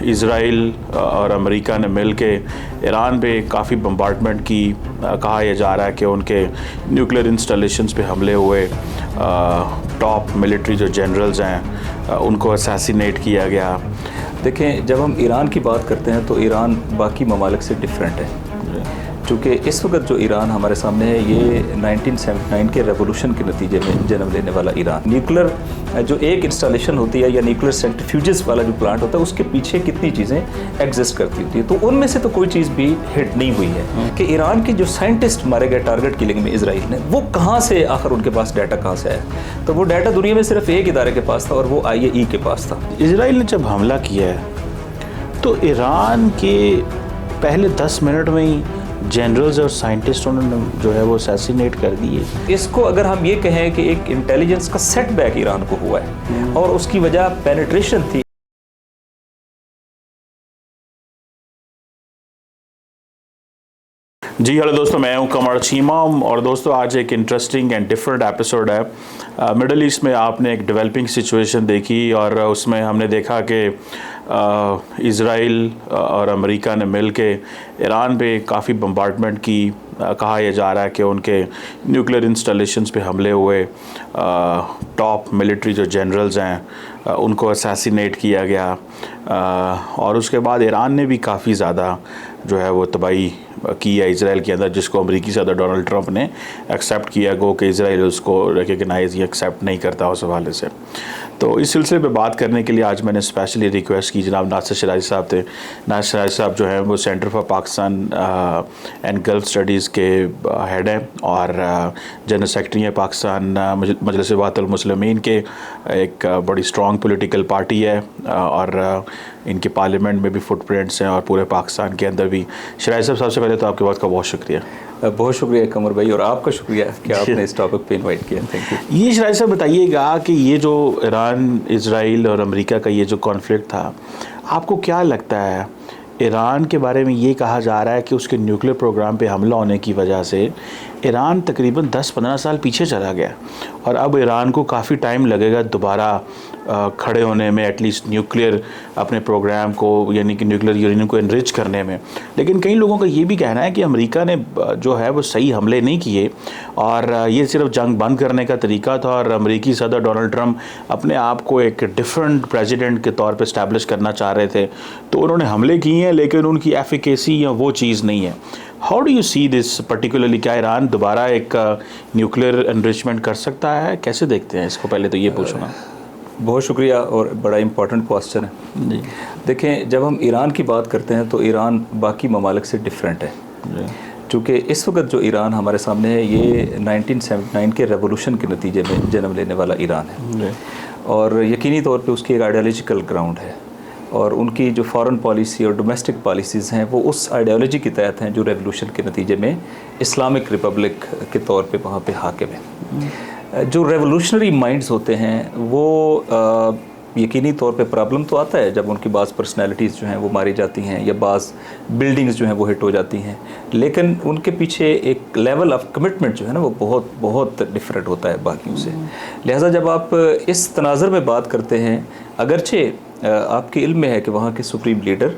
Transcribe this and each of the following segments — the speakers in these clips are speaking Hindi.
इज़राइल और अमेरिका ने मिल के ईरान पे काफ़ी बम्बार्डमेंट की। कहा यह जा रहा है कि उनके न्यूक्लियर इंस्टॉलेशंस पे हमले हुए, टॉप मिलिट्री जो जनरल्स हैं उनको असैसिनेट किया गया। देखें, जब हम ईरान की बात करते हैं तो ईरान बाकी ममालिक से डिफरेंट है, क्योंकि इस वक्त जो ईरान हमारे सामने है ये 1979 के रेवोल्यूशन के नतीजे में जन्म लेने वाला ईरान। न्यूक्लियर जो एक इंस्टॉलेशन होती है या न्यूक्लियर सेंट्रीफ्यूजेस वाला जो प्लांट होता है उसके पीछे कितनी चीज़ें एग्जिस्ट करती होती है, तो उनमें से तो कोई चीज़ भी हिट नहीं हुई है कि ईरान के जो साइंटिस्ट मारे गए टारगेट किलिंग में इजराइल ने, वो कहाँ से आखिर उनके पास डाटा कहाँ से आया। तो वो डाटा दुनिया में सिर्फ एक इदारे के पास था और वो IAEA के पास था। इजराइल ने जब हमला किया है तो ईरान के पहले 10 मिनट में ही जनरल्स और साइंटिस्ट उन्होंने जो है वो असैसिनेट कर दिए। इसको अगर हम ये कहें कि एक इंटेलिजेंस का सेटबैक ईरान को हुआ है और उसकी वजह पेनिट्रेशन थी। जी हेलो दोस्तों, मैं हूं कमर चीमा और दोस्तों आज एक इंटरेस्टिंग एंड डिफरेंट एपिसोड है। मिडल ईस्ट में आपने एक डेवलपिंग सिचुएशन देखी और उसमें हमने देखा कि इज़राइल और अमेरिका ने मिल के ईरान पे काफ़ी बम्बार्डमेंट की। कहा यह जा रहा है कि उनके न्यूक्लियर इंस्टॉलेशंस पे हमले हुए, टॉप मिलिट्री जो जनरल्स हैं उनको असैसिनेट किया गया। और उसके बाद ईरान ने भी काफ़ी ज़्यादा जो है वो तबाही की है इज़राइल के अंदर, जिसको अमेरिकी सदर डोनाल्ड ट्रंप ने एक्सेप्ट किया गो कि इज़राइल उसको रिकग्नाइज़ या एक्सेप्ट नहीं करता उस हवाले से। तो इस सिलसिले पे बात करने के लिए आज मैंने स्पेशली रिक्वेस्ट की, जनाब नासिर शराजी साहब थे। नासिर शराजी साहब जो हैं वो centre for Pakistan and gulf studies के हेड हैं और जनरल सेक्रेटरी हैं पाकिस्तान मजलिस इत्तेहादुल मुस्लिमीन के। एक बड़ी स्ट्रॉन्ग पॉलिटिकल पार्टी है और इनके पार्लियामेंट में भी फुटप्रिंट्स हैं और पूरे पाकिस्तान के अंदर भी। शराजी साहब, सबसे पहले तो आपकी बात का बहुत शुक्रिया। बहुत शुक्रिया कमर भाई, और आपका शुक्रिया कि आपने इस टॉपिक पे इनवाइट किया। Thank you. ये शराजी साहब बताइएगा कि ये जो ईरान, इज़राइल और अमेरिका का ये जो कॉन्फ्लिक्ट था, आपको क्या लगता है ईरान के बारे में ये कहा जा रहा है कि उसके न्यूक्लियर प्रोग्राम पे हमला होने की वजह से ईरान तकरीबन 10-15 साल पीछे चला गया और अब ईरान को काफ़ी टाइम लगेगा दोबारा खड़े होने में, एटलीस्ट न्यूक्लियर अपने प्रोग्राम को यानी कि न्यूक्लियर यूरेनियम को एनरिच करने में। लेकिन कई लोगों का ये भी कहना है कि अमेरिका ने जो है वो सही हमले नहीं किए और ये सिर्फ जंग बंद करने का तरीका था और अमेरिकी सदर डोनाल्ड ट्रंप अपने आप को एक डिफरेंट प्रेसिडेंट के तौर पे इस्टेब्लिश करना चाह रहे थे, तो उन्होंने हमले किए हैं लेकिन उनकी एफिकेसी या वो चीज़ नहीं है। How do you see this particularly? क्या ईरान दोबारा एक न्यूक्लियर एनरिचमेंट कर सकता है? कैसे देखते हैं इसको? पहले तो ये पूछना। बहुत शुक्रिया और बड़ा इम्पोर्टेंट क्वेश्चन है जी। देखें, जब हम ईरान की बात करते हैं तो ईरान बाकी ममालिक से डिफरेंट है, क्योंकि इस वक्त जो ईरान हमारे सामने है ये 1979 के रेवोल्यूशन के नतीजे में जन्म लेने वाला ईरान है और यकीनी तौर पे उसकी एक आइडियोलॉजिकल ग्राउंड है और उनकी जो फॉरेन पॉलिसी और डोमेस्टिक पॉलिसीज़ हैं वो उस आइडियोलॉजी के तहत हैं जो रेवोल्यूशन के नतीजे में इस्लामिक रिपब्लिक के तौर पे वहाँ पे हाकिम है। जो रेवोल्यूशनरी माइंड्स होते हैं वो यकीनी तौर पे प्रॉब्लम तो आता है जब उनकी बाज़ पर्सनैलिटीज़ जो हैं वो मारी जाती हैं या बाज़ बिल्डिंग्स जो हैं वो हिट हो जाती हैं, लेकिन उनके पीछे एक लेवल ऑफ कमिटमेंट जो है ना वो बहुत बहुत डिफरेंट होता है बाकियों से। लिहाजा जब आप इस तनाज़ुर में बात करते हैं, अगरचे आपके इल्म में है कि वहाँ के supreme leader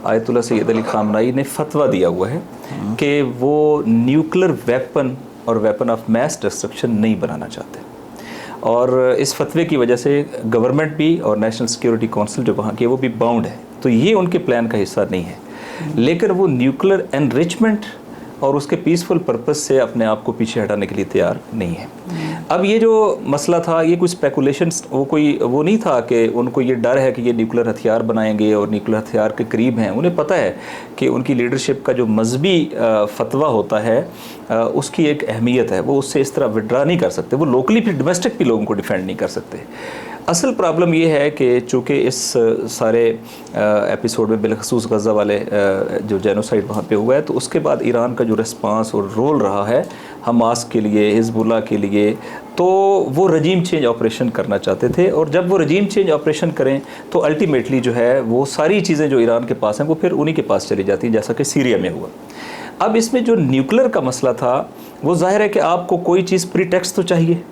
Ayatollah Sayyid Ali Khamenei ने फतवा दिया हुआ है कि वो न्यूक्लियर वेपन और वेपन ऑफ मैस डिस्ट्रक्शन नहीं बनाना चाहते और इस फतवे की वजह से गवर्नमेंट भी और नेशनल सिक्योरिटी काउंसिल जो वहाँ की है वो भी बाउंड है, तो ये उनके प्लान का हिस्सा नहीं है। लेकिन वो न्यूक्लियर एनरिचमेंट और उसके पीसफुल पर्पस से अपने आप को पीछे हटाने के लिए तैयार नहीं है। अब ये जो मसला था ये कोई स्पेकुलेशंस, वो नहीं था कि उनको ये डर है कि ये न्यूक्लियर हथियार बनाएंगे और न्यूक्लियर हथियार के करीब हैं। उन्हें पता है कि उनकी लीडरशिप का जो मजहबी फतवा होता है उसकी एक अहमियत है, वो उससे इस तरह विड्रा नहीं कर सकते, वो लोकली भी डोमेस्टिक भी लोगों को डिफेंड नहीं कर सकते। असल प्रॉब्लम ये है कि चूँकि इस सारे एपिसोड में बिलखसूस गज़ा वाले जो जेनोसाइड वहाँ पे हुआ है, तो उसके बाद ईरान का जो रिस्पांस और रोल रहा है हमास के लिए, हिजबुल्लाह के लिए, तो वो रजीम चेंज ऑपरेशन करना चाहते थे और जब वो रजीम चेंज ऑपरेशन करें तो अल्टीमेटली जो है वो सारी चीज़ें जो ईरान के पास हैं वो फिर उन्हीं के पास चली जाती हैं, जैसा कि सीरिया में हुआ। अब इसमें जो न्यूक्लियर का मसला था वो जाहिर है कि आपको कोई चीज़ प्रीटेक्स्ट तो चाहिए,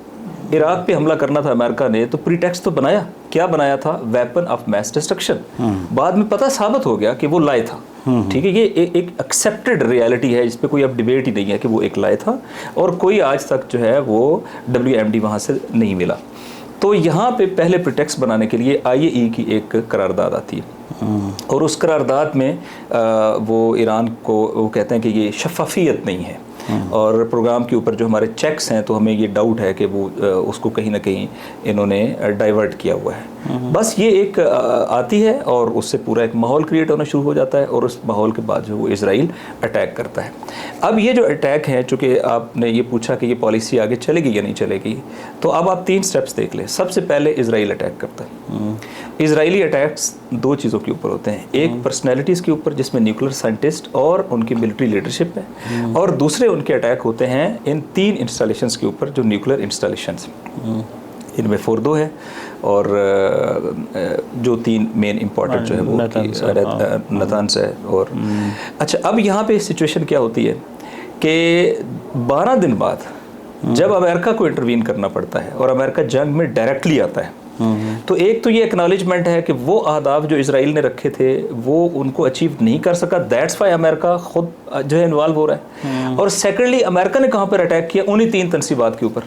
इराक पे हमला करना था अमेरिका ने, तो प्रीटेक्स्ट तो बनाया, क्या बनाया था? Weapon of mass destruction. बाद में पता साबित हो गया कि वो लाए था। ठीक है, ये एक एक्सेप्टेड रियलिटी है, इस पे कोई अब डिबेट ही नहीं है कि वो एक लाए था, और कोई आज तक जो है वो WMD वहाँ से नहीं मिला। तो यहाँ पे पहले प्रीटेक्स्ट बनाने के लिए IAEA की एक करारदाद आती है, और उस करारदाद में वो ईरान को वो कहते हैं कि ये शफाफियत नहीं है, और प्रोग्राम के ऊपर जो हमारे चेक्स हैं, तो हमें ये डाउट है कि वो उसको कहीं ना कहीं इन्होंने डाइवर्ट किया हुआ है। बस ये एक आती है और उससे पूरा एक माहौल क्रिएट होना शुरू हो जाता है, और उस माहौल के बाद जो वो इजराइल अटैक करता है। अब ये जो अटैक है, चूँकि आपने ये पूछा कि ये पॉलिसी आगे चलेगी या नहीं चलेगी, तो अब आप 3 स्टेप्स देख लें। सबसे पहले इजराइल अटैक करता है। इजरायली अटैक्स 2 चीज़ों के ऊपर होते हैं, एक पर्सनैलिटीज़ के ऊपर जिसमें न्यूक्लियर साइंटिस्ट और उनकी मिलिट्री लीडरशिप है, और दूसरे उनके अटैक होते हैं इन 3 इंस्टॉलेशंस के ऊपर जो न्यूक्लियर इंस्टॉलेशंस, इनमें फोर्डो है, और जो 3 मेन इंपॉर्टेंट जो है वो नातान्स है। और अच्छा, अब यहाँ पे सिचुएशन क्या होती है कि 12 दिन बाद जब अमेरिका को इंटरवीन करना पड़ता है और अमेरिका जंग में डायरेक्टली आता है, तो एक तो ये एक्नॉलेजमेंट है कि वो अहदाफ जो इसराइल ने रखे थे वो उनको अचीव नहीं कर सका, दैट्स वाई अमेरिका खुद जो है इन्वॉल्व हो रहा है। और सेकेंडली अमेरिका ने कहाँ पर अटैक किया? उन्हीं 3 तनसीबात के ऊपर।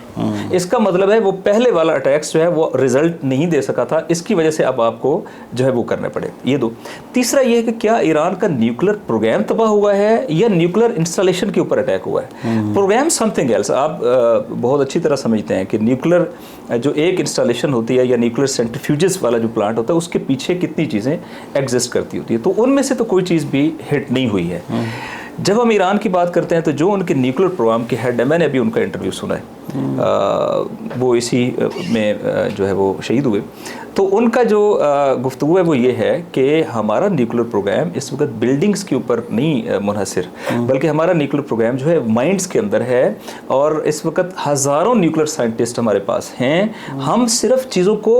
इसका मतलब है वो पहले वाला अटैक्स जो है वो रिजल्ट नहीं दे सका था, इसकी वजह से अब आपको जो है वो करने पड़े। ये 2। तीसरा ये है कि क्या ईरान का न्यूक्लियर प्रोग्राम तबाह हुआ है या न्यूक्लियर इंस्टॉलेशन के ऊपर अटैक हुआ है? Programme something else. आप बहुत अच्छी तरह समझते हैं कि न्यूक्लियर जो एक इंस्टॉलेशन होती है या न्यूक्लियर सेंट्रीफ्यूजेस वाला जो प्लांट होता है, उसके पीछे कितनी चीज़ें एग्जिस्ट करती होती है, तो उनमें से तो कोई चीज़ भी हिट नहीं हुई है। जब हम ईरान की बात करते हैं तो जो उनके न्यूक्लियर प्रोग्राम के हेड है, मैंने अभी उनका इंटरव्यू सुना है, वो इसी में जो है वो शहीद हुए, तो उनका जो गुफ्तगू है वो ये है कि हमारा न्यूक्लियर प्रोग्राम इस वक्त बिल्डिंग्स के ऊपर नहीं मुनहसर, बल्कि हमारा न्यूक्लियर प्रोग्राम जो है माइंड्स के अंदर है, और इस वक्त हज़ारों न्यूक्लियर साइंटिस्ट हमारे पास हैं। हम सिर्फ चीज़ों को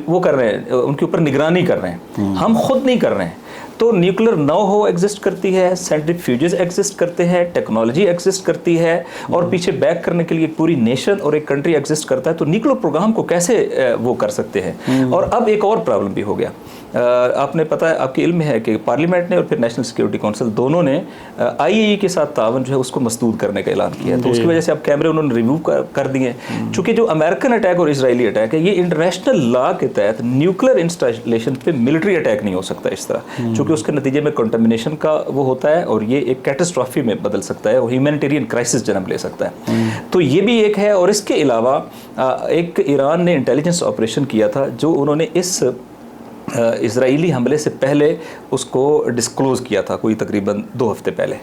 वो कर रहे हैं, उनके ऊपर निगरानी कर रहे हैं, हम खुद नहीं कर रहे हैं। तो न्यूक्लियर नो हो एग्जिस्ट करती है, सेंट्रीफ्यूजेस एग्जिस्ट करते हैं, टेक्नोलॉजी एग्जिस्ट करती है, और पीछे बैक करने के लिए पूरी नेशन और एक कंट्री एग्जिस्ट करता है। तो न्यूक्लियर प्रोग्राम को कैसे वो कर सकते हैं? और अब एक और प्रॉब्लम भी हो गया। आपने पता है, आपके इल्म है कि पार्लियामेंट ने और फिर नेशनल सिक्योरिटी काउंसिल दोनों ने IAEA के साथ तावन जो है उसको मसदूद करने का ऐलान किया। तो उसकी वजह से अब कैमरे उन्होंने रिव्यू कर दिए। चूँकि जो अमेरिकन अटैक और इजरायली अटैक है, ये इंटरनेशनल लॉ के तहत न्यूक्लियर इंस्टॉलेशन पे मिलिट्री अटैक नहीं हो सकता इस तरह, क्योंकि उसके नतीजे में कंटामिनेशन का वो होता है, और ये एक कैटास्ट्रॉफी में बदल सकता है और ह्यूमैनिटेरियन क्राइसिस जन्म ले सकता है। तो ये भी एक है। और इसके अलावा एक ईरान ने इंटेलिजेंस ऑपरेशन किया था, जो उन्होंने इस इजरायली हमले से पहले उसको डिस्क्लोज़ किया था, कोई तकरीबन 2 हफ्ते पहले।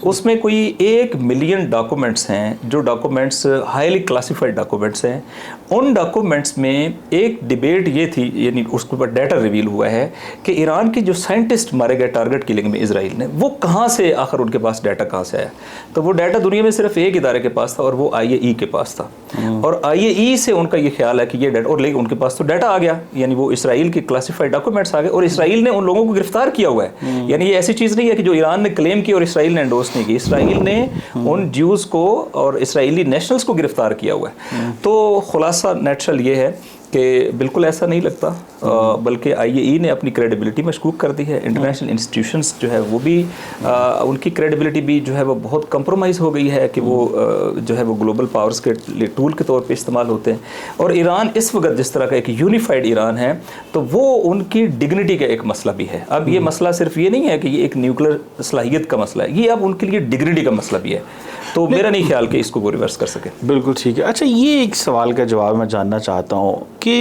उसमें कोई 1 मिलियन डॉक्यूमेंट्स हैं, जो डॉक्यूमेंट्स हाईली क्लासिफाइड डॉक्यूमेंट्स हैं। उन डॉक्यूमेंट्स में एक डिबेट ये थी, यानी उसके ऊपर डाटा रिवील हुआ है कि ईरान के जो साइंटिस्ट मारे गए टारगेट किलिंग में इजराइल ने, वो कहाँ से आखिर उनके पास डाटा कहाँ से आया? तो वो डाटा दुनिया में सिर्फ एक इदारे के पास था, और वो IAEA के पास था। और IAEA से उनका ये ख्याल है कि ये डाटा, और लेकिन उनके पास तो डाटा आ गया, यानी वो इसराइल के क्लासिफाइड डॉक्यूमेंट्स आ गए, और इसराइल ने उन लोगों को गिरफ्तार किया हुआ है। यानी ये ऐसी चीज़ नहीं है कि जो ईरान ने क्लेम की और इसराइल ने एंडोर्स नहीं की, इसराइल ने उन ज्यूज़ को और इसराइली नेशनल्स को गिरफ्तार किया हुआ है। तो खुलासा नेचुरल ये है कि बिल्कुल ऐसा नहीं लगता, बल्कि IAEA ने अपनी क्रेडिबिलिटी मशकूक कर दी है। इंटरनेशनल इंस्टीट्यूशंस जो है वो भी उनकी क्रेडिबिलिटी भी जो है वो बहुत कंप्रोमाइज़ हो गई है कि वो जो है वो ग्लोबल पावर्स के लिए टूल के तौर पे इस्तेमाल होते हैं। और ईरान इस वक्त जिस तरह का एक यूनिफाइड ईरान है, तो वो उनकी डिग्निटी का एक मसला भी है। अब ये मसला सिर्फ ये नहीं है कि ये एक न्यूक्लियर सलाहियत का मसला है, ये अब उनके लिए डिग्निटी का मसला भी है। तो मेरा नहीं ख्याल कि इसको वो रिवर्स कर सके। बिल्कुल ठीक है। अच्छा, ये एक सवाल का जवाब मैं जानना चाहता हूँ कि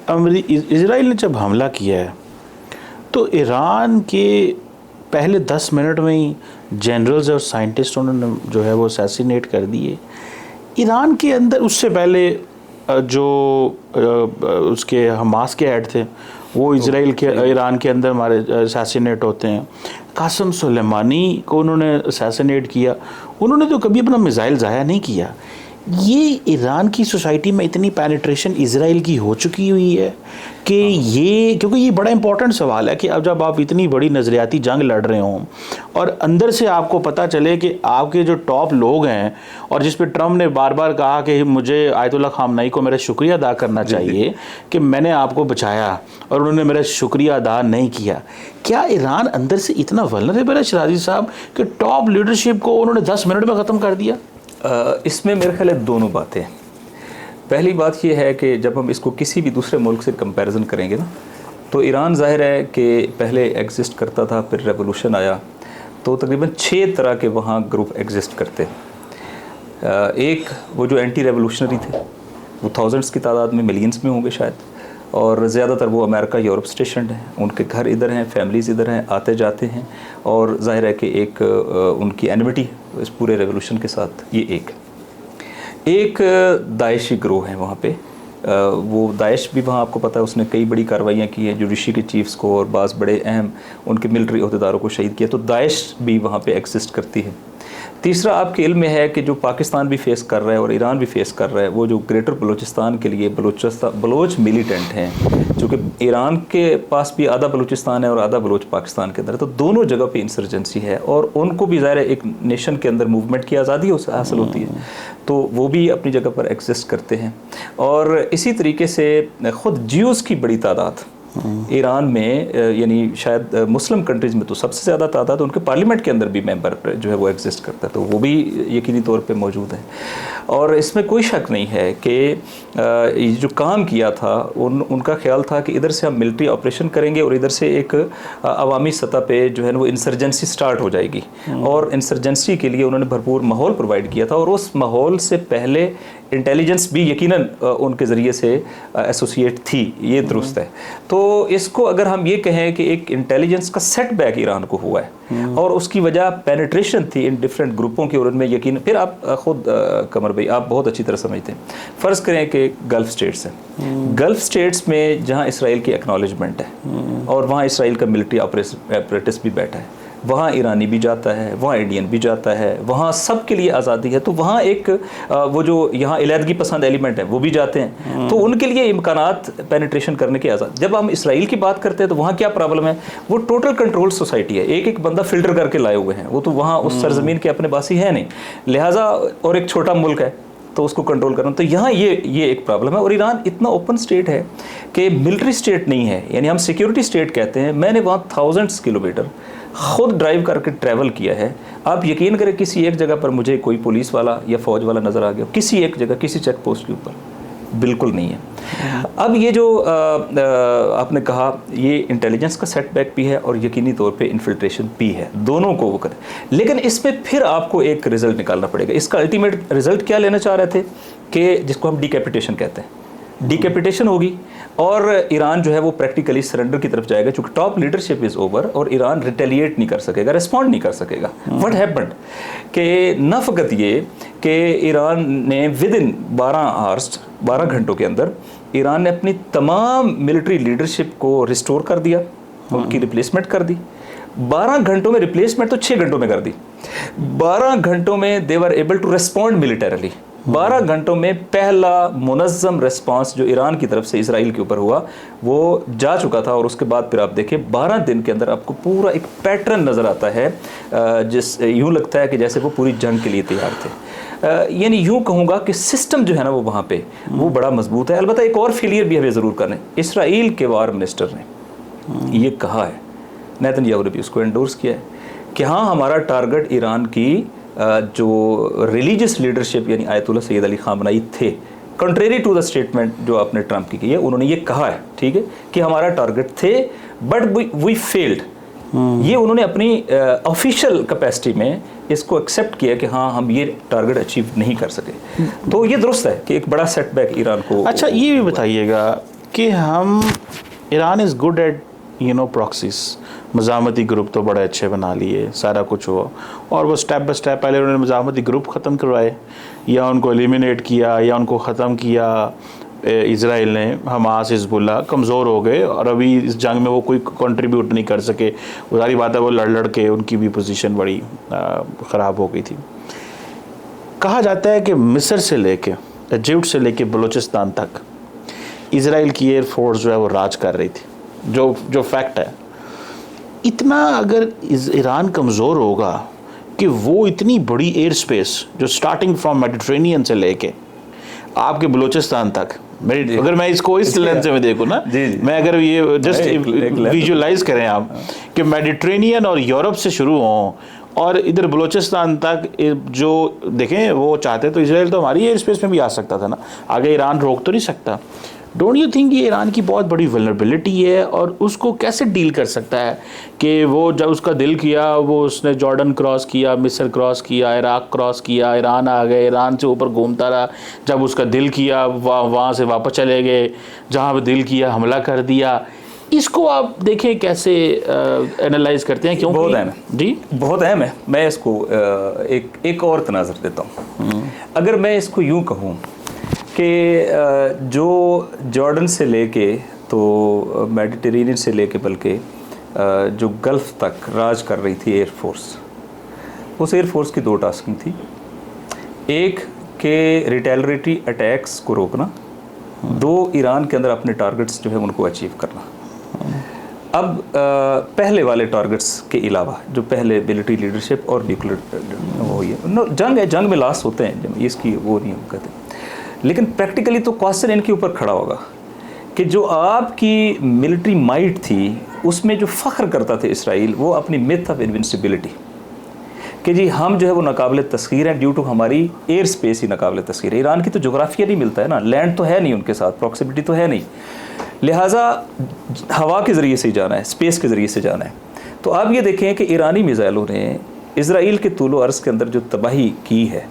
इजराइल ने जब हमला किया है तो ईरान के पहले 10 मिनट में ही जनरल्स और साइंटिस्ट उन्होंने जो है वो असैसिनेट कर दिए। ईरान के अंदर उससे पहले जो उसके हमास के हेड थे वो इजराइल के ईरान के अंदर हमारे असैसिनेट होते हैं। कासिम सुलेमानी को उन्होंने असैसिनेट किया। उन्होंने तो कभी अपना मिसाइल ज़ाया नहीं किया। ये ईरान की सोसाइटी में इतनी पेनिट्रेशन इजराइल की हो चुकी हुई है कि ये, क्योंकि ये बड़ा इंपॉर्टेंट सवाल है कि अब जब आप इतनी बड़ी नज़रियाती जंग लड़ रहे हों और अंदर से आपको पता चले कि आपके जो टॉप लोग हैं, और जिस पे ट्रम्प ने बार बार कहा कि मुझे आयतुल्लाह खामनेई को मेरा शुक्रिया अदा करना चाहिए कि मैंने आपको बचाया, और उन्होंने मेरा शुक्रिया अदा नहीं किया। क्या ईरान अंदर से इतना वल्नरेबल है शराजी साहब कि टॉप लीडरशिप को उन्होंने 10 मिनट में ख़त्म कर दिया? इसमें मेरे ख्याल है दोनों बातें। पहली बात ये है कि जब हम इसको किसी भी दूसरे मुल्क से कंपैरिजन करेंगे ना, तो ईरान ज़ाहिर है कि पहले एग्जिस्ट करता था, फिर रेवोल्यूशन आया, तो तकरीबन 6 तरह के वहाँ ग्रुप एग्जिस्ट करते। एक वो जो एंटी रेवोल्यूशनरी थे, वो थाउजेंड्स की तादाद में, मिलियंस में होंगे शायद, और ज़्यादातर वो अमेरिका यूरोप स्टेशनड हैं, उनके घर इधर हैं, फैमिलीज़ इधर हैं, आते जाते हैं, और ज़ाहिर है कि एक उनकी एनिमिटी इस पूरे रेवोल्यूशन के साथ। ये एक दाइशी ग्रोह है वहाँ पे। वो दाइश भी वहाँ, आपको पता है, उसने कई बड़ी कार्रवाइयाँ की हैं, जुडिशरी के चीफ्स को और बाज़ बड़े अहम उनके मिलिट्री अहदेदारों को शहीद किया, तो दाइश भी वहाँ पे एग्जिस्ट करती है। तीसरा आपके इल्म में है कि जो पाकिस्तान भी फेस कर रहा है और ईरान भी फेस कर रहा है, वो जो ग्रेटर बलूचिस्तान के लिए बलोच मिलिटेंट हैं, चूँकि ईरान के पास भी आधा बलूचिस्तान है और आधा बलोच पाकिस्तान के अंदर है, तो दोनों जगह पे इंसर्जेंसी है, और उनको भी ज़ाहिर एक नेशन के अंदर मूवमेंट की आज़ादी हासिल होती है, तो वो भी अपनी जगह पर एग्जिस्ट करते हैं। और इसी तरीके से ख़ुद ज्यूज़ की बड़ी तादाद ईरान में, यानी शायद मुस्लिम कंट्रीज़ में तो सबसे ज़्यादा तादाद उनके पार्लियामेंट के अंदर भी मेंबर जो है वो एग्जिस्ट करता है, तो वो भी यकीनी तौर पे मौजूद है। और इसमें कोई शक नहीं है कि जो काम किया था उनका ख्याल था कि इधर से हम मिलिट्री ऑपरेशन करेंगे और इधर से एक अवामी सतह पे जो है वो इंसर्जेंसी स्टार्ट हो जाएगी, और इंसर्जेंसी के लिए उन्होंने भरपूर माहौल प्रोवाइड किया था, और उस माहौल से पहले इंटेलिजेंस भी यकीनन उनके ज़रिए से एसोसिएट थी, ये दुरुस्त है। तो इसको अगर हम ये कहें कि एक इंटेलिजेंस का सेटबैक ईरान को हुआ है और उसकी वजह पेनिट्रेशन थी इन डिफरेंट ग्रुपों की, और उनमें यकीन, फिर आप खुद कमर भाई आप बहुत अच्छी तरह समझते हैं, फ़र्ज़ करें कि गल्फ़ स्टेट्स हैं, गल्फ़ स्टेट्स में जहाँ इसराइल की एक्नॉलेजमेंट है और वहाँ इसराइल का मिलिट्री ऑपरेटिस भी बैठा है, वहाँ ईरानी भी जाता है, वहाँ इंडियन भी जाता है, वहाँ सब के लिए आज़ादी है, तो वहाँ एक वो जो यहाँ इलादगी पसंद एलिमेंट है वो भी जाते हैं, तो उनके लिए इम्कानात पेनिट्रेशन करने की आज़ाद। जब हम इसराइल की बात करते हैं तो वहाँ क्या प्रॉब्लम है, वो टोटल कंट्रोल सोसाइटी है, एक एक बंदा फ़िल्टर करके लाए हुए हैं, वो तो वहाँ उस सरजमीन के अपने बासी है नहीं, लिहाजा और एक छोटा मुल्क है तो उसको कंट्रोल करना, तो यहाँ ये एक प्रॉब्लम है। और ईरान इतना ओपन स्टेट है कि मिलिट्री स्टेट नहीं है, यानी हम सिक्योरिटी स्टेट कहते हैं। मैंने वहाँ थाउजेंड्स किलोमीटर खुद ड्राइव करके ट्रैवल किया है। आप यकीन करें किसी एक जगह पर मुझे कोई पुलिस वाला या फ़ौज वाला नज़र आ गया, किसी एक जगह किसी चेक पोस्ट के ऊपर बिल्कुल नहीं है। अब ये जो आपने कहा, ये इंटेलिजेंस का सेटबैक भी है और यकीनी तौर पे इन्फिल्ट्रेशन भी है, दोनों को वो करें। लेकिन इसमें फिर आपको एक रिज़ल्ट निकालना पड़ेगा। इसका अल्टीमेट रिज़ल्ट क्या लेना चाह रहे थे कि जिसको हम डिकैपिटेशन कहते हैं, डिकैपिटेशन होगी और ईरान जो है वो प्रैक्टिकली सरेंडर की तरफ जाएगा, चूँकि टॉप लीडरशिप इज़ ओवर और ईरान रिटेलिएट नहीं कर सकेगा, रिस्पॉन्ड नहीं कर सकेगा। व्हाट हैपेंड कि न फ़कत ये कि ईरान ने विद इन 12 घंटों के अंदर ईरान ने अपनी तमाम मिलिट्री लीडरशिप को रिस्टोर कर दिया, उनकी रिप्लेसमेंट कर दी। 12 घंटों में रिप्लेसमेंट तो 6 घंटों में कर दी। 12 घंटों में they were able to respond militarily. 12 घंटों में पहला मुनज़्ज़म रिस्पांस जो ईरान की तरफ से इसराइल के ऊपर हुआ वो जा चुका था। और उसके बाद फिर आप देखें 12 दिन के अंदर आपको पूरा एक पैटर्न नज़र आता है, जिस यूँ लगता है कि जैसे वो पूरी जंग के लिए तैयार थे। यानी यूँ कहूँगा कि सिस्टम जो है ना वो वहाँ पे वो बड़ा मजबूत है। अलबत्ता एक और फेलियर भी हमें ज़रूर करना है। इसराइल के वार मिनिस्टर ने ये कहा है, नेतन्याहू ने भी उसको एंडोर्स किया है कि हाँ, हमारा टारगेट ईरान की जो रिलीजियस लीडरशिप यानी आयतुल्लाह सैयद अली खामनेई थे, कंट्रेरी टू द स्टेटमेंट जो आपने ट्रंप की है, उन्होंने ये कहा है, ठीक है, कि हमारा टारगेट थे बट वी फेल्ड। ये उन्होंने अपनी ऑफिशियल कैपेसिटी में इसको एक्सेप्ट किया कि हाँ, हम ये टारगेट अचीव नहीं कर सके। तो ये दुरुस्त है कि एक बड़ा सेटबैक ईरान को। अच्छा, ये भी बताइएगा कि हम Iran is good at proxies, मज़ामती ग्रुप तो बड़े अच्छे बना लिए, सारा कुछ हुआ, और वो स्टेप बाय स्टेप पहले उन्होंने मज़ामती ग्रुप ख़त्म करवाए या उनको एलिमिनेट किया या उनको ख़त्म किया इज़राइल ने। हमास, हिज़्बुल्लाह कमज़ोर हो गए और अभी इस जंग में वो कोई कंट्रीब्यूट नहीं कर सके। सारी बात है, वो लड़ के उनकी भी पोजीशन बड़ी ख़राब हो गई थी। कहा जाता है कि मिस्र से लेके इजिप्ट से लेके बलूचिस्तान तक इज़राइल की एयरफोर्स जो है वो राज कर रही थी, जो फैक्ट है। इतना अगर ईरान कमज़ोर होगा कि वो इतनी बड़ी एयर स्पेस जो स्टार्टिंग फ्रॉम मेडिटेरेनियन से लेके आपके बलूचिस्तान तक, अगर मैं इसको इस लेंस में देखूँ ना, मैं अगर ये जस्ट विजुलाइज करें आप कि मेडिटेरेनियन और यूरोप से शुरू हों और इधर बलूचिस्तान तक, जो देखें वो चाहते तो इजराइल तो हमारी एयर स्पेस में भी आ सकता था ना, आगे ईरान रोक तो नहीं सकता। डोंट यू थिंक ये ईरान की बहुत बड़ी वल्नरेबिलिटी है और उसको कैसे डील कर सकता है कि वो जब उसका दिल किया वो उसने जॉर्डन क्रॉस किया, मिस्र क्रॉस किया, इराक क्रॉस किया, ईरान आ गए, ईरान से ऊपर घूमता रहा, जब उसका दिल किया वहाँ से वापस चले गए, जहाँ पे दिल किया हमला कर दिया। इसको आप देखें कैसे एनालाइज करते हैं? क्यों बहुत अहम है जी, बहुत अहम है। मैं इसको एक और तनाज़र देता हूँ। अगर मैं इसको यूँ कहूँ कि जो जॉर्डन से लेके तो मेडिटेरेनियन से लेके बल्कि जो गल्फ़ तक राज कर रही थी एयरफोर्स, उस एयरफोर्स की दो टास्किंग थी। एक के रिटेलरेटरी अटैक्स को रोकना, दो ईरान के अंदर अपने टारगेट्स जो है उनको अचीव करना। अब पहले वाले टारगेट्स के अलावा जो पहले मिलिट्री लीडरशिप और न्यूक्लियर वो ये जंग है, जंग में लॉस होते हैं, इसकी वो नहीं हम कहते, लेकिन प्रैक्टिकली तो क्वेश्चन इनके ऊपर खड़ा होगा कि जो आपकी मिलिट्री माइट थी उसमें जो फ़ख्र करता था इसराइल, वो अपनी मिथ ऑफ इनविंसिबिलिटी कि जी हम जो है वो नाकाबिल तस्खीर हैं ड्यू टू हमारी एयर स्पेस ही नाकाबिल तस्खीर है। ईरान की तो जोग्राफिया नहीं मिलता है ना, लैंड तो है नहीं उनके साथ, प्रॉक्सिमिटी तो है नहीं, लिहाजा हवा के ज़रिए से ही जाना है, स्पेस के ज़रिए से जाना है। तो आप ये देखें कि ईरानी मिज़ाइलों ने इसराइल के तूलो अर्ज़ के अंदर जो तबाही की है,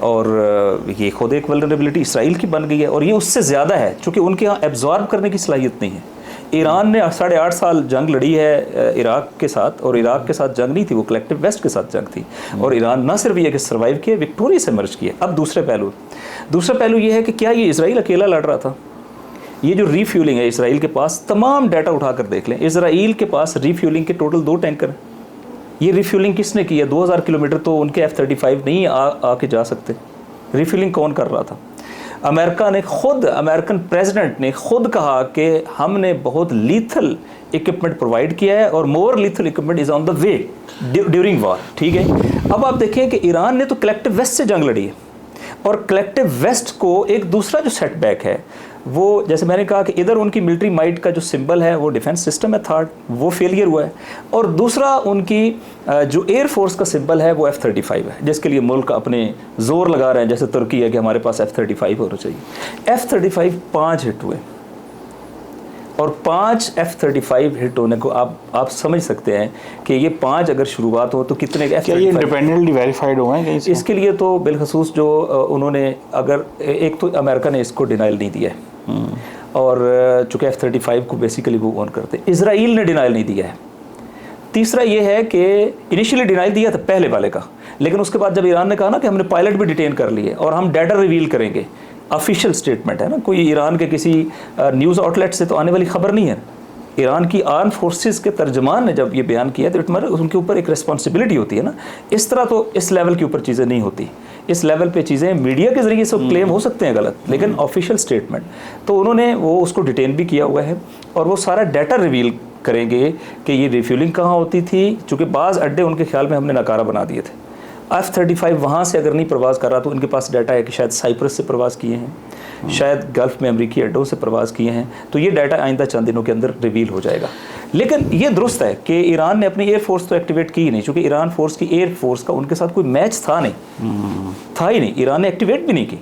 और ये खुद एक वल्नरेबिलिटी इसराइल की बन गई है, और ये उससे ज़्यादा है चूँकि उनके यहाँ एब्जॉर्ब करने की सलाहियत नहीं है। ईरान ने 8.5 साल जंग लड़ी है इराक के साथ, और इराक के साथ जंग नहीं थी, वो कलेक्टिव वेस्ट के साथ जंग थी, और ईरान न सिर्फ ये कि सर्वाइव किया, विक्टोरिया से मर्ज किया। अब दूसरा पहलू ये है कि क्या ये इसराइल अकेला लड़ रहा था? ये जो रीफ्यूलिंग है इसराइल के पास, तमाम डाटा उठाकर देख लें, इसराइल के पास रीफ्यूलिंग के टोटल 2 टैंकर हैं। ये रिफ्यूलिंग किसने की है? 2000 किलोमीटर तो उनके F-35 नहीं आके जा सकते। रिफ्यूलिंग कौन कर रहा था? अमेरिकन प्रेसिडेंट ने खुद कहा कि हमने बहुत लीथल इक्विपमेंट प्रोवाइड किया है और more lethal equipment is on the way during war. ठीक है, अब आप देखें कि ईरान ने तो कलेक्टिव वेस्ट से जंग लड़ी है, और कलेक्टिव वेस्ट को एक दूसरा जो सेटबैक है वो, जैसे मैंने कहा कि इधर उनकी मिलिट्री माइट का जो सिंबल है वो डिफेंस सिस्टम है, थर्ड वो फेलियर हुआ है, और दूसरा उनकी जो एयर फोर्स का सिंबल है वो F-35 है, जिसके लिए मुल्क अपने ज़ोर लगा रहे हैं, जैसे तुर्की है कि हमारे पास F-35 होना चाहिए। F-35 5 हिट हुए, और 5 F-35 हिट होने को आप समझ सकते हैं कि ये 5 अगर शुरुआत हो तो कितने F-35 इंडिपेंडेंटली वेरीफाइड हुए हैं कहीं से? इसके लिए तो बिलखसूस जो उन्होंने, अगर एक तो अमेरिका ने इसको डिनाइल नहीं दिया है, और चूँकि F-35 को बेसिकली वो ऑन करते, इजराइल ने डिनाइल नहीं दिया है। तीसरा ये है कि इनिशियली डिनाइल दिया था पहले वाले का, लेकिन उसके बाद जब ईरान ने कहा ना कि हमने पायलट भी डिटेन कर लिए और हम डाटा रिवील करेंगे, ऑफिशियल स्टेटमेंट है ना, कोई ईरान के किसी न्यूज़ आउटलेट से तो आने वाली खबर नहीं है। ईरान की आर्म फोर्सेस के तर्जमान ने जब ये बयान किया तो उनके ऊपर एक रिस्पॉन्सिबिलिटी होती है ना। इस तरह तो इस लेवल के ऊपर चीज़ें नहीं होती, इस लेवल पे चीज़ें मीडिया के ज़रिए से क्लेम हो सकते हैं गलत, लेकिन ऑफिशियल स्टेटमेंट तो उन्होंने वो उसको डिटेन भी किया हुआ है, और वो सारा डाटा रिवील करेंगे कि ये रिफ्यूलिंग कहाँ होती थी, चूँकि बाज़ अड्डे उनके ख्याल में हमने नकारा बना दिए थे। F-35 वहाँ से अगर नहीं प्रवास कर रहा तो उनके पास डाटा है कि शायद साइप्रस से प्रवास किए हैं, शायद गल्फ़ में अमरीकी अड्डों से प्रवास किए हैं, तो ये डाटा आइंदा चंद दिनों के अंदर रिवील हो जाएगा। लेकिन ये दुरुस्त है कि ईरान ने अपनी एयरफोर्स तो एक्टिवेट की ही नहीं, क्योंकि ईरान फोर्स की एयरफोर्स का उनके साथ कोई मैच था ही नहीं, ईरान ने एक्टिवेट भी नहीं की।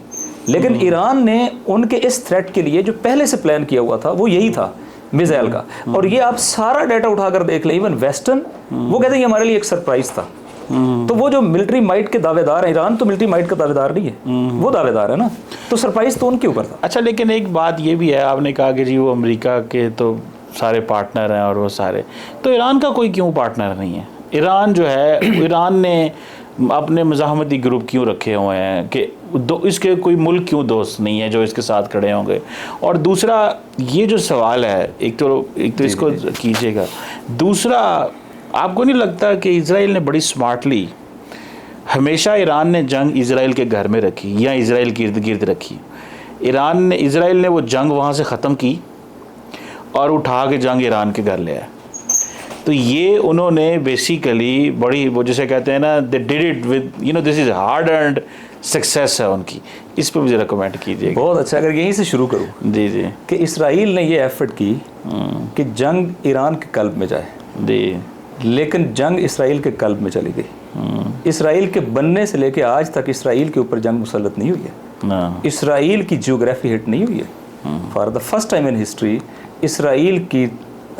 लेकिन ईरान ने उनके इस थ्रेट के लिए जो पहले से प्लान किया हुआ था वो यही था, मिसाइल का, और ये आप सारा डाटा उठाकर देख लें, इवन वेस्टर्न वो कहते हैं कि हमारे लिए एक सरप्राइज था। तो वो जो मिलिट्री माइट के दावेदार हैं, ईरान तो मिलिट्री माइट का दावेदार नहीं है, वो दावेदार है ना, तो सरप्राइज तो उनके ऊपर था। अच्छा, लेकिन एक बात ये भी है, आपने कहा कि जी वो अमेरिका के तो सारे पार्टनर हैं और वो सारे, तो ईरान का कोई क्यों पार्टनर नहीं है? ईरान जो है, ईरान ने अपने मज़ाहमती ग्रुप क्यों रखे हुए हैं कि इसके कोई मुल्क क्यों दोस्त नहीं है जो इसके साथ खड़े होंगे? और दूसरा ये जो सवाल है, एक तो इसको कीजिएगा, दूसरा आपको नहीं लगता कि इज़राइल ने बड़ी स्मार्टली हमेशा ईरान ने जंग इज़राइल के घर में रखी या इज़राइल के इर्द गिर्द रखी। इज़राइल ने वो जंग वहाँ से ख़त्म की और उठा के जंग ईरान के घर ले आया। तो ये उन्होंने बेसिकली बड़ी, वो जिसे कहते हैं ना, they did it with, you know, this is hard earned success है उनकी। इस पर मुझे रिकमेंड कीजिएगा। बहुत अच्छा, अगर यहीं से शुरू करूँ जी जी कि इसराइल ने ये एफर्ट की कि जंग ईरान के कल्ब में जाए जी, लेकिन जंग इसराइल के कल्ब में चली गई। इसराइल के बनने से लेकर आज तक इसराइल के ऊपर जंग मुसल्लत नहीं हुई है ना, इसराइल की जियोग्राफी हिट नहीं हुई है। For the first time in history Israel की,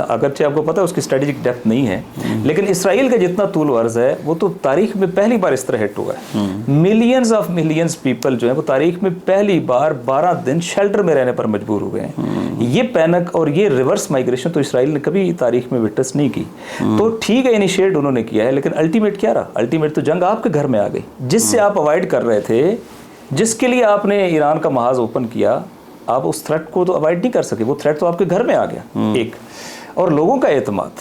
अगरचे आपको पता है उसकी स्ट्रेटेजिक डेप्थ नहीं है, लेकिन इसराइल का जितना तूल वर्ज है वो तो तारीख में पहली बार इस तरह हिट हुआ है। मिलियंस ऑफ मिलियंस पीपल जो है वो तारीख में पहली बार 12 दिन शेल्टर में रहने पर मजबूर हुए हैं। ये पैनिक और ये रिवर्स माइग्रेशन तो इसराइल ने कभी तारीख में विटनेस नहीं की। तो ठीक है, इनिशिएट उन्होंने किया है, लेकिन अल्टीमेट क्या रहा? अल्टीमेट तो जंग आपके घर में आ गई, जिससे आप अवॉइड कर रहे थे, जिसके लिए आपने ईरान का महाज ओपन किया, आप उस थ्रेट को तो अवॉइड नहीं कर सके। वो थ्रेट तो आपके घर में आ गया। एक और लोगों का एतमाद,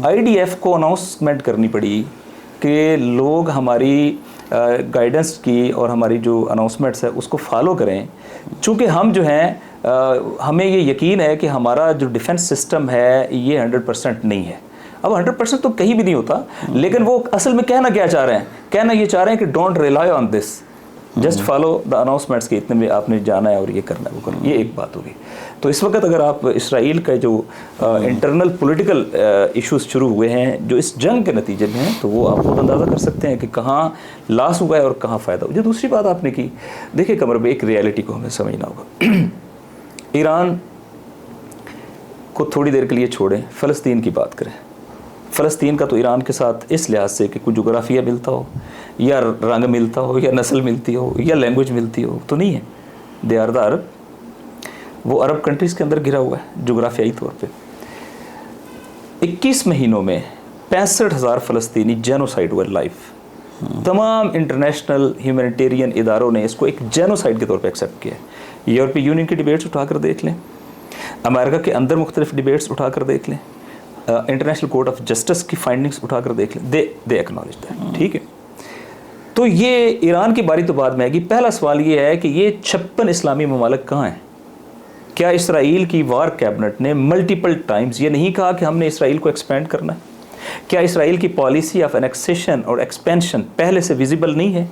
आईडीएफ को अनाउंसमेंट करनी पड़ी कि लोग हमारी गाइडेंस की और हमारी जो अनाउंसमेंट्स है उसको फॉलो करें, चूँकि हम जो हैं हमें ये यकीन है कि हमारा जो डिफेंस सिस्टम है ये 100% नहीं है। अब 100% तो कहीं भी नहीं होता, लेकिन वो असल में कहना क्या चाह रहे हैं? कहना ये चाह रहे हैं कि don't rely on this, just follow the announcements के इतने में आपने जाना है और ये करना है, वो करना। ये एक बात होगी। तो इस वक्त अगर आप इसराइल का जो इंटरनल पॉलिटिकल इश्यूज शुरू हुए हैं जो इस जंग के नतीजे में हैं, तो वो आप खुद अंदाज़ा कर सकते हैं कि कहाँ लॉस हुआ है और कहाँ फ़ायदा हुआ। जो दूसरी बात आपने की, देखिए कमर भाई, एक रियलिटी को हमें समझना होगा। ईरान को थोड़ी देर के लिए छोड़ें, फ़लस्तीन की बात करें। फ़लस्तीन का तो ईरान के साथ इस लिहाज से कि कोई जोग्राफिया मिलता हो या रंग मिलता हो या नस्ल मिलती हो या लैंग्वेज मिलती हो तो नहीं है। दे आर द अरब, वो अरब कंट्रीज़ के अंदर घिरा हुआ है जोग्राफियाई तौर पे। 21 महीनों में 65,000 फ़लस्तीनी जेनोसाइड हुआ लाइफ। तमाम इंटरनेशनल ह्यूमैनिटेरियन इदारों ने इसको एक जेनोसाइड के तौर पे एक्सेप्ट किया है। यूरोपीय यूनियन की डिबेट्स उठाकर देख लें, अमेरिका के अंदर मुख्तलिफ डिबेट्स उठाकर देख लें, इंटरनेशनल कोर्ट ऑफ जस्टिस की फाइंडिंग्स उठाकर देख लें, दे एक्नॉलेज दैट। ठीक है, तो ये ईरान की बारी तो बाद में आएगी। पहला सवाल ये है कि ये 56 इस्लामी ममालिक कहाँ हैं? क्या इसराइल की वार कैबिनेट ने मल्टीपल टाइम्स ये नहीं कहा कि हमने इसराइल को एक्सपेंड करना है? क्या इसराइल की पॉलिसी ऑफ एनेक्सेशन और एक्सपेंशन पहले से विजिबल नहीं है?